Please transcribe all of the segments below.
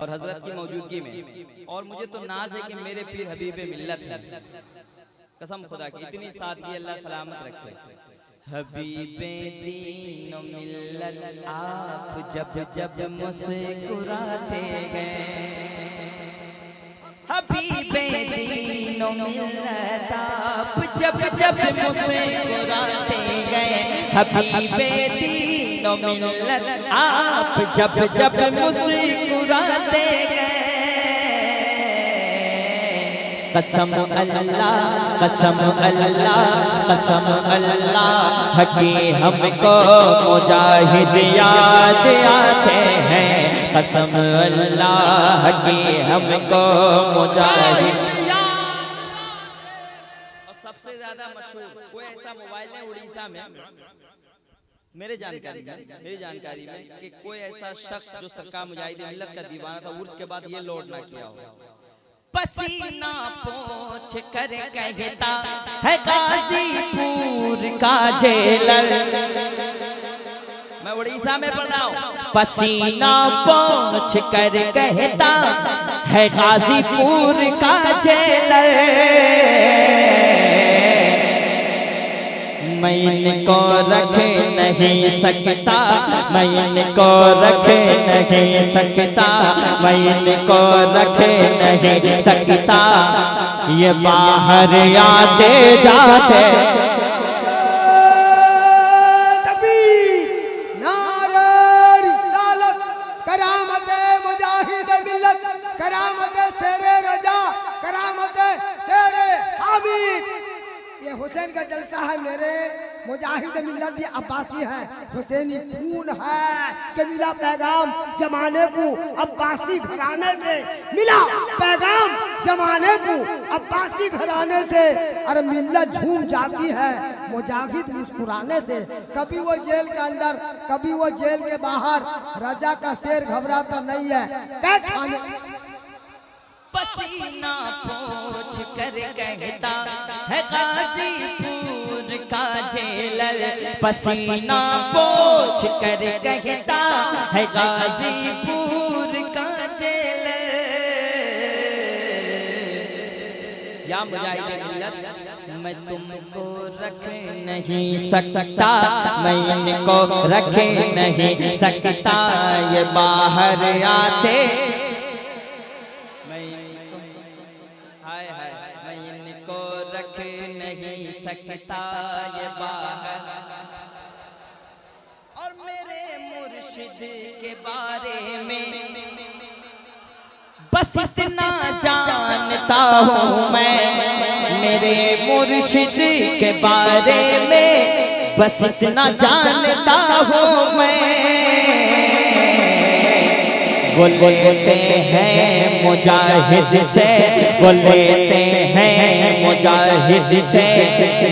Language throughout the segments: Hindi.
और हजरत की मौजूदगी में। और मुझे तो नाज है कि मेरे पीर हबीब मिल्लत है, कसम खुदा की, इतनी सादगी, अल्लाह सलामत रखे। हबीबे दीन मिल्लत आप जब जब मुस्कुराते गए, हबीबे दीन मिल्लत आप जब जब मुस्कुराते गए, हबीबे दीन मिल्लत आप जब जब मुस्कुराते गए। कसम अल्लाह, कसम अल्लाह, कसम अल्लाह कि हमको मुजाहिद याद आते हैं, कसम अल्लाह कि हमको मुजाहिद। और सबसे ज्यादा मशहूर कोई ऐसा मोबाइल है उड़ीसा में, मेरी जानकारी में कि कोई ऐसा शख्स जो सरकार मुजाहिद मिल्लत का दीवाना था उर्स के बाद ये लोड ना किया हो। पसीना पोंछ कर कहता है गाजीपुर का जेलर, मैं उड़ीसा में पढ़ रहा हूँ। पसीना पोंछ कर कहता है गाजीपुर का जेलर, मैं इनको रख नहीं सकता, मैं इनको रख नहीं सकता, मैं इनको रख नहीं सकता, ये बाहर आते जाते। करामत मुजाहिद मिल्लत, करामत शेरे रजा, करामत शेरे हामिद। ये हुसैन का जलसा है, मेरे मुजाहिद मिल्लत ये अब्बासी है, हुसैनी खून है कि मिला पैगाम जमाने को अब्बासी घराने से, मिला पैगाम जमाने को अब्बासी घराने से। अरे मिल्लत झूम जाती है मुजाहिद मुस्कुराने से। कभी वो जेल के अंदर, कभी वो जेल के बाहर, रजा का शेर घबराता नहीं है। क्या खाने पसीना पोंछ कर कहता है गाजीपुर का जेलर, पसीना पोंछ कर कहता है गाजीपुर का जेलर। या मुजाहिद मिल्लत मैं तुमको रख नहीं सकता, मैं इनको रख नहीं सकता, ये बाहर आते सकता, ये बाहर। और मेरे मुर्शिद के बारे में बस इतना जानता हूँ मैं, मेरे मुर्शिद के बारे में बस इतना जानता हूँ मैं। वो लेते हैं मुजाहिद से, वो लेते हैं मुजाहिद से,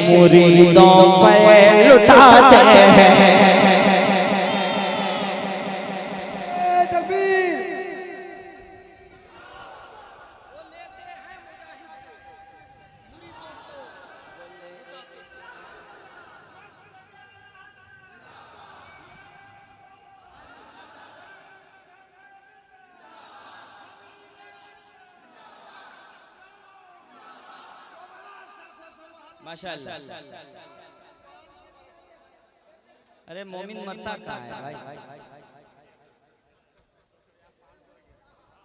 मुरीदों पर लुटाते हैं। माशाअल्लाह। अरे मोमिन मरता कहाँ है भाई?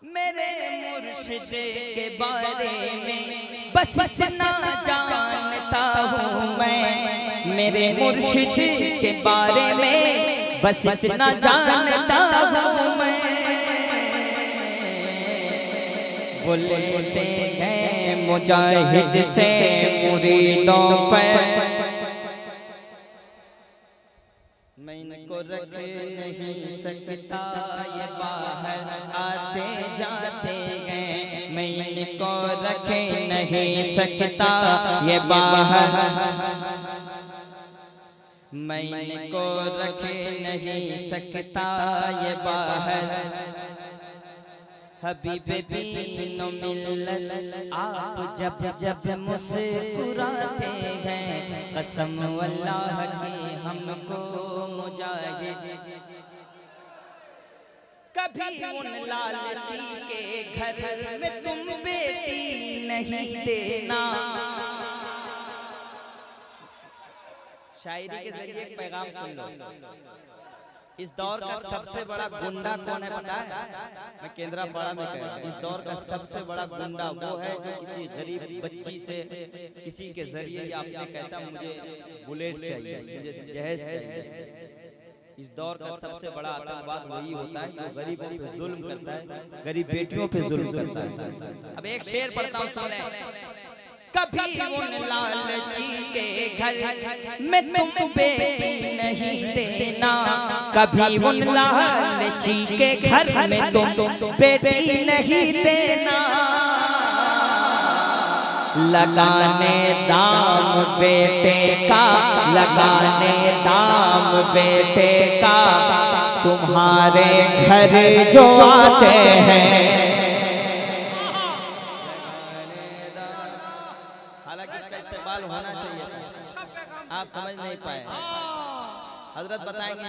मेरे मुर्शिद के बारे में बस इतना जानता हूँ मैं, मेरे मुर्शिद के बारे में बस इतना जानता हूँ मैं। वो लेते हैं मुजाहिद से मुरीदों पर, मैं इनको रख नहीं सकता, ये बाहर आते जाते हैं, मैं इनको रख नहीं सकता, ये बाहर, मैं इनको रख नहीं सकता, ये बाहर। हबीबे दीन मिल्लत आप जब जब मुस्कुराते हैं, कसम अल्लाह की हमको मुजाहिद, कभी उन लालची के घर में तुम बेटी नहीं देना। शायरी के जरिए एक पैगाम सुन लो। इस दौर का सबसे बड़ा गुंडा कौन है पता है? मैं केंद्रापाड़ा में कह रहा हूं, इस दौर का सबसे बड़ा गुंडा वो है जो किसी गरीब बच्ची से किसी के जरिए आपने कहता मुझे बुलेट चाहिए, मुझे जहेज चाहिए। इस दौर का सबसे बड़ा आतंकवाद वही होता है जो गरीबों पे जुल्म करता है, गरीब बेटियों पे जुल्म करता है। अब एक शेर पढ़ता हूं, सुन लें। कभी उन लालची के घर में तुम बेटी नहीं देना, कभी उन लालची के घर में तुम बेटी नहीं देना। लगाने दाम बेटे का, लगाने दाम बेटे का, तुम्हारे घर जो आते हैं। हालांकि इसका इस्तेमाल होना चाहिए, आप समझ नहीं पाए। हजरत बताएंगे।